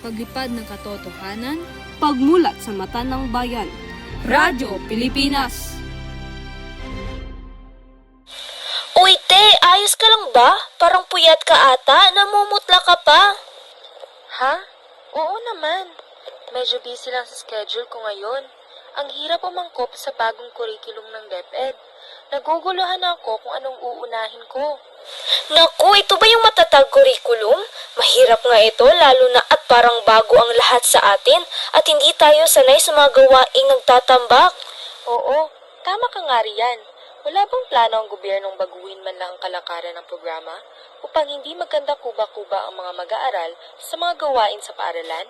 paglipad ng katotohanan, pagmulat sa mata ng bayan. Radyo Pilipinas! Uy, te, ayos ka lang ba? Parang puyat ka ata, namumutla ka pa. Ha? Oo naman. Medyo busy lang sa schedule ko ngayon. Ang hirap umangkop sa bagong curriculum ng DepEd. Naguguluhan ako kung anong uunahin ko. Naku, ito ba yung matatag curriculum? Mahirap nga ito, lalo na at parang bago ang lahat sa atin at hindi tayo sanay sa mga gawaing nagtatambak. Oo, tama ka nga riyan. Wala bang plano ang gobyernong baguhin man lang ang kalakaran ng programa upang hindi maganda kuba-kuba ang mga mag-aaral sa mga gawain sa paaralan?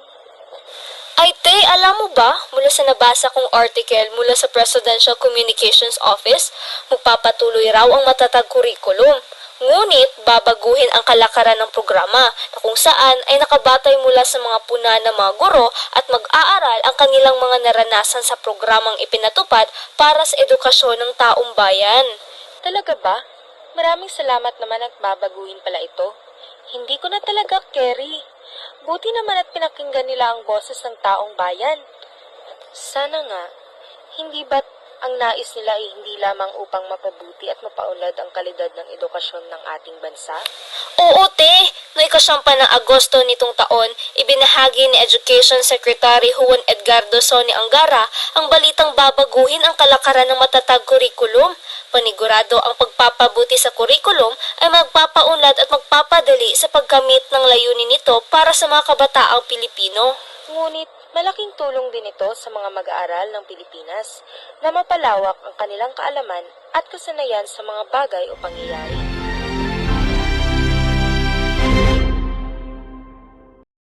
Ay, te, alam mo ba, mula sa nabasa kong article mula sa Presidential Communications Office, magpapatuloy raw ang matatag curriculum. Ngunit, babaguhin ang kalakaran ng programa na kung saan ay nakabatay mula sa mga puna ng mga guro at mag-aaral ang kanilang mga naranasan sa programang ipinatupad para sa edukasyon ng taong bayan. Talaga ba? Maraming salamat naman at babaguhin pala ito. Hindi ko na talaga carry. Buti naman at pinakinggan nila ang boses ng taong bayan. Sana nga, hindi ba't ang nais nila ay hindi lamang upang mapabuti at mapaunlad ang kalidad ng edukasyon ng ating bansa? Oo, te. Noong ikasyampa ng Agosto nitong taon, ibinahagi ni Education Secretary Juan Edgardo Soni Angara ang balitang babaguhin ang kalakaran ng matatag curriculum. Panigurado ang pagpapabuti sa curriculum ay magpapaunlad at magpapadali sa pagkamit ng layunin nito para sa mga kabataang Pilipino. Ngunit, malaking tulong din ito sa mga mag-aaral ng Pilipinas na mapalawak ang kanilang kaalaman at kasanayan sa mga bagay o pangyayari.